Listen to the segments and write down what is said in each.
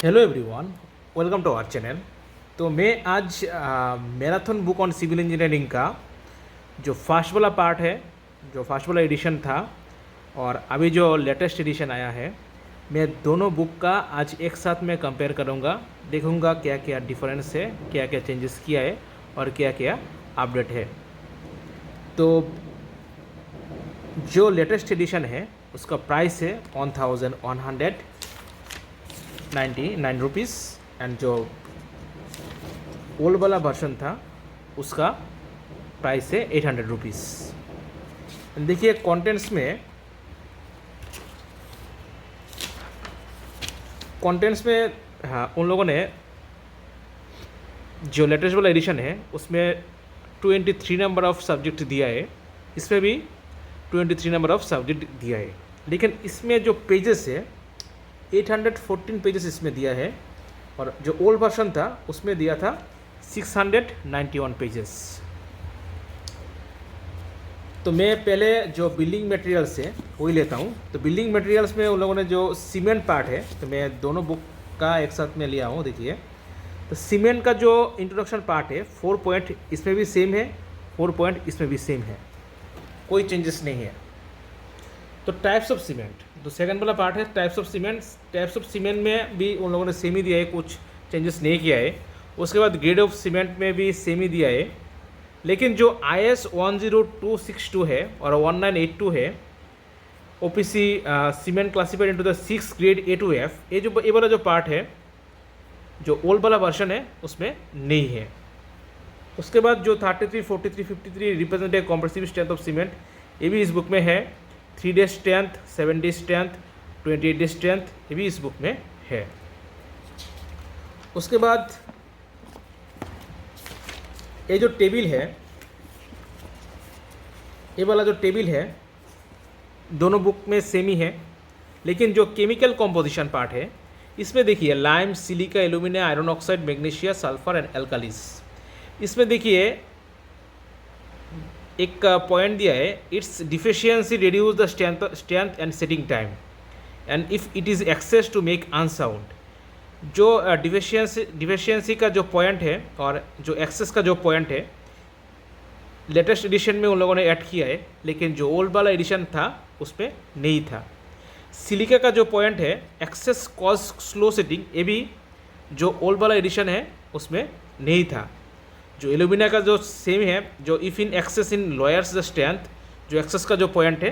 Hello everyone, welcome to our channel. तो मैं आज marathon book on civil engineering का जो फर्स्ट वाला पार्ट है, जो फर्स्ट वाला एडिशन था और अभी जो लेटेस्ट एडिशन आया है, मैं दोनों बुक का आज एक साथ में कंपेयर करूँगा। देखूँगा क्या क्या डिफरेंस है, क्या क्या चेंजेस किया है और क्या क्या अपडेट है। तो जो लेटेस्ट एडिशन है उसका प्राइस है 1199 रुपीज़ एंड जो ओल्ड वाला वर्जन था उसका प्राइस है 800 रुपीज़। देखिए कंटेंट्स में हाँ, उन लोगों ने जो लेटेस्ट वाला एडिशन है उसमें 23 नंबर ऑफ सब्जेक्ट दिया है, इसमें भी 23 नंबर ऑफ सब्जेक्ट दिया है। लेकिन इसमें जो पेजेस है 814 पेजेस इसमें दिया है और जो ओल्ड वर्जन था उसमें दिया था 691 पेजेस। तो मैं पहले जो बिल्डिंग मटेरियल्स है वही लेता हूँ। तो बिल्डिंग मटेरियल्स में उन लोगों ने जो सीमेंट पार्ट है, तो मैं दोनों बुक का एक साथ में लिया हूँ। देखिए, तो सीमेंट का जो इंट्रोडक्शन पार्ट है 4 पॉइंट इसमें भी सेम है, 4 पॉइंट इसमें भी सेम है, कोई चेंजेस नहीं है। तो टाइप्स ऑफ सीमेंट, तो सेकंड वाला पार्ट है types of cement. Types of cement में भी उन लोगों ने सेम ही दिया है, कुछ चेंजेस नहीं किया है। उसके बाद ग्रेड ऑफ सीमेंट में भी सेम ही दिया है। लेकिन जो IS 10262 है और 1982 है, OPC cement classified into the 6 grade A to F, ये वाला जो पार्ट है जो ओल्ड वाला वर्जन है उसमें नहीं है। उसके बाद जो 33, 43, 53 representative compressive strength of cement, ये भी इस बुक में है। 3 day strength, 7 day strength, 28 day strength, ये भी इस बुक में है। उसके बाद ये जो टेबल है, ये वाला जो टेबल है दोनों बुक में सेम ही है। लेकिन जो केमिकल कॉम्पोजिशन पार्ट है इसमें देखिए lime, silica, aluminium, iron oxide, magnesia, sulphur and alkalies. इसमें देखिए एक पॉइंट दिया है, its deficiency reduce the strength and setting time and if it is excess to make unsound. जो डिफिशियंसी का जो पॉइंट है और जो एक्सेस का जो पॉइंट है लेटेस्ट एडिशन में उन लोगों ने ऐड किया है, लेकिन जो ओल्ड वाला एडिशन था उसमें नहीं था। सिलिका का जो पॉइंट है एक्सेस कॉज स्लो सेटिंग, ये भी जो ओल्ड वाला एडिशन है उसमें नहीं था। जो एल्यूमिनियम का जो सेम है, जो if in access in lawyers the strength, जो एक्सेस का जो पॉइंट है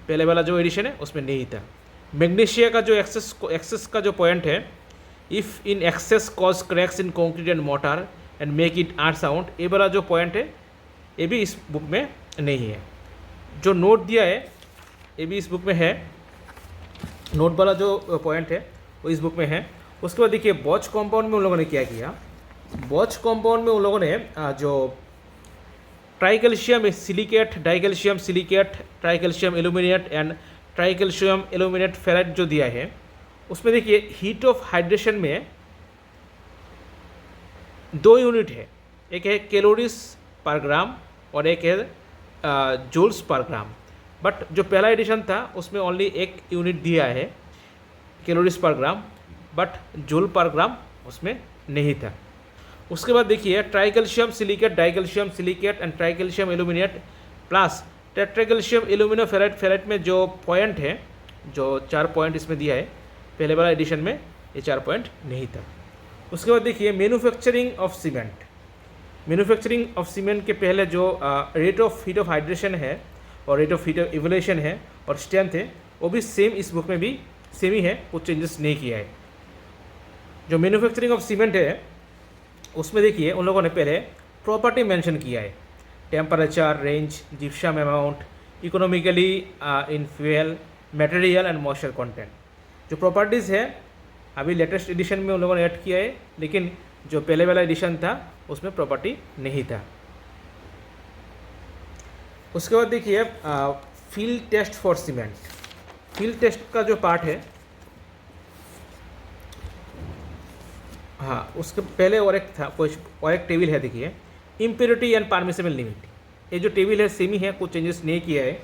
पहले वाला जो एडिशन है उसमें नहीं था। मैग्नीशिया का जो एक्सेस का जो पॉइंट है, if in excess cause cracks in concrete and mortar and make it are sound, ये वाला जो पॉइंट है ये भी इस बुक में नहीं है। जो नोट दिया है ये भी इस बुक में है, नोट वाला जो पॉइंट है वो इस बुक में है। उसके बाद देखिए बॉच कंपाउंड में उन लोगों ने क्या किया, बॉच कंपाउंड में उन लोगों ने जो tricalcium silicate, dicalcium silicate, tricalcium aluminate and tricalcium aluminate ferrite जो दिया है, उसमें देखिए हीट ऑफ हाइड्रेशन में 2 यूनिट है, एक है कैलोरीज पर ग्राम और एक है जूल्स पर ग्राम। बट जो पहला एडिशन था उसमें ओनली एक यूनिट दिया है कैलोरीज पर ग्राम, बट जूल पर ग्राम उसमें नहीं था। उसके बाद देखिए tricalcium silicate, dicalcium silicate and tricalcium aluminate plus tetracalcium alumino ferrite में जो पॉइंट है, जो 4 पॉइंट इसमें दिया है, पहले वाला एडिशन में ये 4 पॉइंट नहीं था। उसके बाद देखिए manufacturing of cement, manufacturing of cement के पहले जो rate of heat of hydration है और rate of heat of evolution है और स्ट्रेंथ है, वो भी सेम इस बुक में भी सेम ही है, कुछ चेंजेस नहीं किया है। जो मैन्युफैक्चरिंग ऑफ सीमेंट है उसमें देखिए उन लोगों ने पहले प्रॉपर्टी मेंशन किया है, temperature, range, gypsum amount, economically in fuel, material and moisture content. जो प्रॉपर्टीज़ है अभी लेटेस्ट एडिशन में उन लोगों ने ऐड किया है, लेकिन जो पहले वाला एडिशन था उसमें प्रॉपर्टी नहीं था। उसके बाद देखिए field test for cement, field test का जो पार्ट है, हाँ उसके पहले और एक था, और एक टेबल है देखिए इम्प्योरिटी एंड परमिसिबल लिमिट, ये जो टेबल है सेम ही है, कुछ चेंजेस नहीं किया है।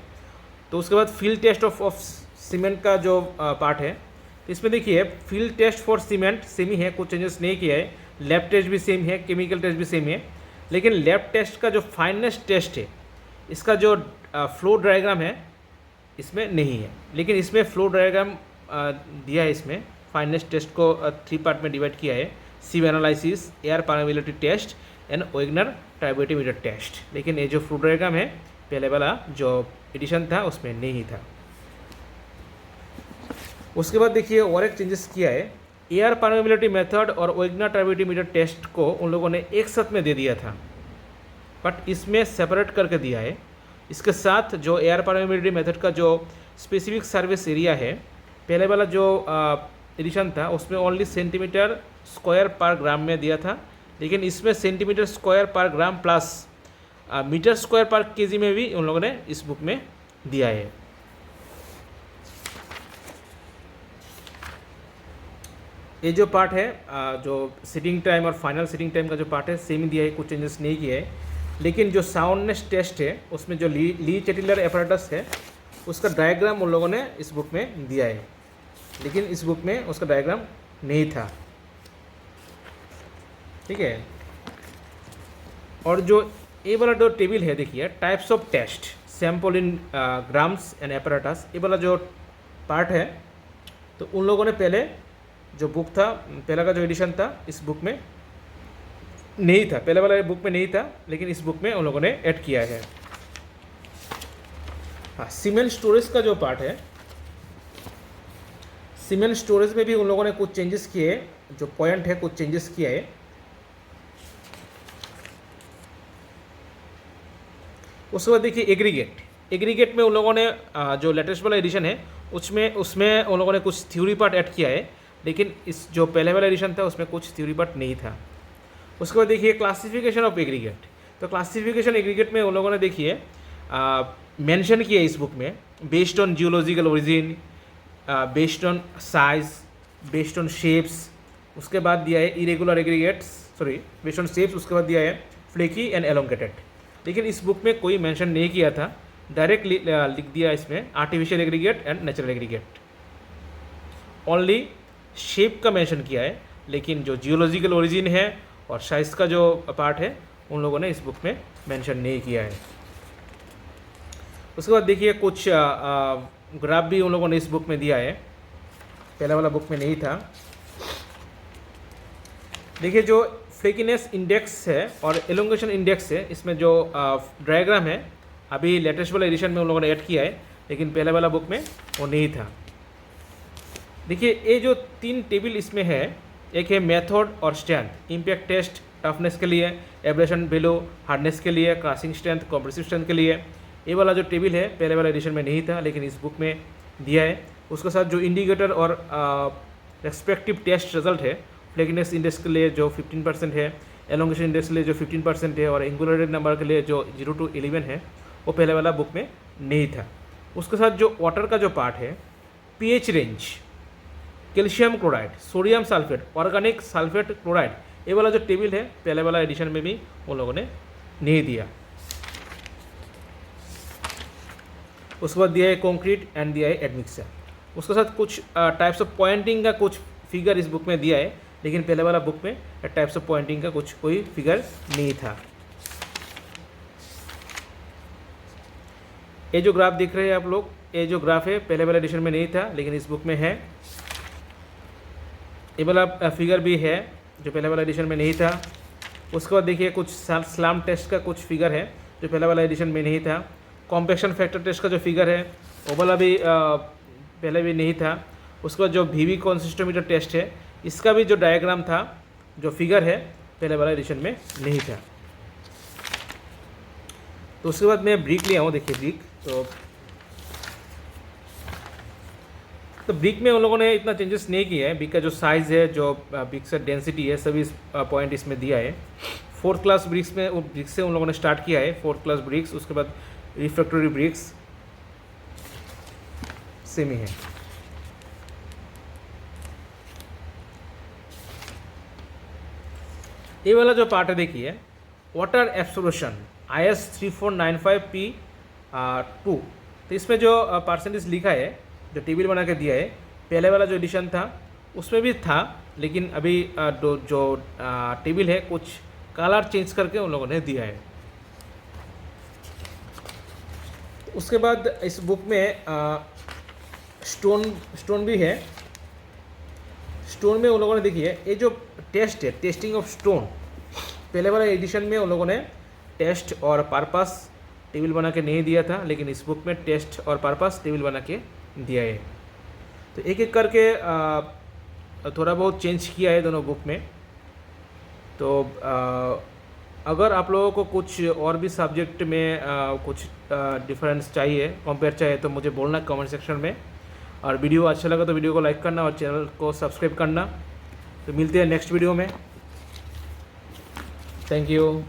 तो उसके बाद फील्ड टेस्ट ऑफ सीमेंट का जो पार्ट है, तो इसमें देखिए field test for cement same ही है, कुछ चेंजेस नहीं किया है। लैब टेस्ट भी सेम है, केमिकल टेस्ट भी सेम है, लेकिन लैब टेस्ट का जो फाइनेस्ट टेस्ट है, इसका जो फ्लो डायग्राम है इसमें नहीं है, लेकिन इसमें फ्लो डायग्राम दिया है। इसमें फाइनेस्ट टेस्ट को 3 पार्ट में डिवाइड किया है, sieve analysis, air permeability test and Wagner turbidimeter test. लेकिन ये जो फ्लो डायग्राम है पहले वाला जो एडिशन था उसमें नहीं था। उसके बाद देखिए और एक चेंजेस किया है, एयर परमेबिलिटी मेथड और वेगनर टाइब्रोमीटर टेस्ट को उन लोगों ने एक साथ में दे दिया था, बट इसमें सेपरेट करके दिया है। इसके साथ जो एयर परमेबिलिटी मेथड का जो स्पेसिफिक सर्विस एरिया है, पहले वाला जो एडिशन था उसमें ओनली सेंटीमीटर स्क्वायर पर ग्राम में दिया था, लेकिन इसमें सेंटीमीटर स्क्वायर पर ग्राम प्लस मीटर स्क्वायर पर केजी में भी उन लोगों ने इस बुक में दिया है। ये जो पार्ट है जो सिटिंग टाइम और फाइनल सिटिंग टाइम का जो पार्ट है सेम दिया है, कुछ चेंजेस नहीं किया है। लेकिन जो साउंडनेस टेस्ट है उसमें जो ली चेटिलर एपरेटस है उसका डायग्राम उन लोगों ने इस बुक में दिया है, लेकिन इस बुक में उसका डायग्राम नहीं था। ठीक है। और जो ये वाला जो टेबल है देखिए, types of test sample in grams and apparatus, ये वाला जो पार्ट है, तो उन लोगों ने पहले जो बुक था, पहला का जो एडिशन था इस बुक में नहीं था, पहले वाला बुक में नहीं था, लेकिन इस बुक में उन लोगों ने ऐड किया है। हाँ, सीमेंट स्टोरेज का जो पार्ट है, सीमेंट स्टोरेज में भी उन लोगों ने कुछ चेंजेस किए, जो पॉइंट है कुछ चेंजेस किया है। उसके बाद देखिए एग्रीगेट में उन लोगों ने जो लेटेस्ट वाला एडिशन है उसमें उन लोगों ने कुछ थ्योरी पार्ट ऐड किया है, लेकिन इस जो पहले वाला एडिशन था उसमें कुछ थ्योरी पार्ट नहीं था। उसके बाद देखिए क्लासिफिकेशन ऑफ एग्रीगेट, तो क्लासिफिकेशन एग्रीगेट में उन लोगों ने देखिए मेंशन किया इस बुक में, based on geological origin, based on size, based on shapes. उसके बाद दिया है irregular aggregates, based on shapes. उसके बाद दिया है फ्लेकी एंड एलोंगेटेड, लेकिन इस बुक में कोई मेंशन नहीं किया था, डायरेक्ट लिख दिया इसमें artificial aggregate and natural aggregate. Only shape का मेंशन किया है, लेकिन जो जियोलॉजिकल ओरिजिन है और साइज का जो पार्ट है उन लोगों ने इस बुक में मेंशन नहीं किया है। उसके बाद देखिए कुछ ग्राफ भी उन लोगों ने इस बुक में दिया है, पहला वाला बुक में नहीं था। देखिए जो फ्लेकीनेस इंडेक्स है और एलोंगेशन इंडेक्स है, इसमें जो डायग्राम है अभी लेटेस्ट वाला एडिशन में उन लोगों ने ऐड किया है, लेकिन पहले वाला बुक में वो नहीं था। देखिए ये जो 3 टेबल इसमें है, एक है मेथड और स्ट्रेंथ, इम्पैक्ट टेस्ट टफनेस के लिए, एब्रेशन वैल्यू हार्डनेस के लिए, क्रशिंग स्ट्रेंथ, कॉम्प्रेसिव स्ट्रेंथ के लिए। ये वाला जो टेबल है पहले वाला एडिशन में नहीं था, लेकिन इस बुक में दिया है। उसके साथ जो इंडिकेटर और रेस्पेक्टिव टेस्ट रिजल्ट है, फ्लेकीनेस इंडेक्स के लिए जो 15% है, एलोंगेशन इंडेक्स के लिए जो 15% है, और एंगुलर नंबर के लिए जो 0 to 11 है, वो पहले वाला बुक में नहीं था। उसके साथ जो वाटर का जो पार्ट है, pH range, calcium chloride, sodium sulphate, organic sulphate chloride, ये वाला जो टेबल है पहले वाला एडिशन में भी उन लोगों ने नहीं दिया। उसके बाद दिया है कॉन्क्रीट एंड दिया है एडमिक्सर। उसके साथ कुछ टाइप्स ऑफ पॉइंटिंग का कुछ फिगर इस बुक में दिया है, लेकिन पहले वाला बुक में टाइप्स ऑफ पॉइंटिंग का कुछ कोई फिगर नहीं था। ये जो ग्राफ देख रहे हैं आप लोग, ये जो ग्राफ है पहले वाला एडिशन में नहीं था, लेकिन इस बुक में है। ये वाला फिगर भी है जो पहले वाला एडिशन में नहीं था। उसके बाद देखिए कुछ स्लाम टेस्ट का कुछ फिगर है जो पहले वाला एडिशन में नहीं था। कॉम्पैक्शन फैक्टर टेस्ट का जो फिगर है वो वाला भी पहले भी नहीं था। उसके बाद जो वीवी कंसिस्टोमीटर टेस्ट है, इसका भी जो डायग्राम था, जो फिगर है, पहले वाला एडिशन में नहीं था। तो उसके बाद मैं ब्रिक लिया हूँ, देखिए ब्रिक। तो ब्रिक में उन लोगों ने इतना चेंजेस नहीं किया है। ब्रिक का जो साइज़ है, जो ब्रिक से डेंसिटी है, सभी पॉइंट इसमें दिया है। 4th क्लास ब्रिक्स में ब्रिक्स से उन लोगों ने स्टार्ट किया है, 4th क्लास ब्रिक्स। उसके बाद रिफ्रैक्टरी ब्रिक्स सेम ही है। ये वाला जो पार्ट है देखिए, वाटर एब्सॉर्प्शन IS 3495P2, तो इसमें जो परसेंटेज लिखा है, जो टेबल बना के दिया है, पहले वाला जो एडिशन था उसमें भी था, लेकिन अभी जो टेबल है कुछ कलर चेंज करके उन लोगों ने दिया है। उसके बाद इस बुक में स्टोन भी है। स्टोन में उन लोगों ने देखिए ये जो टेस्ट है, टेस्टिंग ऑफ स्टोन, पहले वाला एडिशन में उन लोगों ने टेस्ट और पर्पस टेबल बना के नहीं दिया था, लेकिन इस बुक में टेस्ट और पर्पस टेबल बना के दिया है। तो एक एक करके थोड़ा बहुत चेंज किया है दोनों बुक में। तो अगर आप लोगों को कुछ और भी सब्जेक्ट में कुछ डिफरेंस चाहिए, कंपेयर चाहिए, तो मुझे बोलना कमेंट सेक्शन में। और वीडियो अच्छा लगा तो वीडियो को लाइक करना और चैनल को सब्सक्राइब करना। तो मिलते हैं नेक्स्ट वीडियो में। Thank you.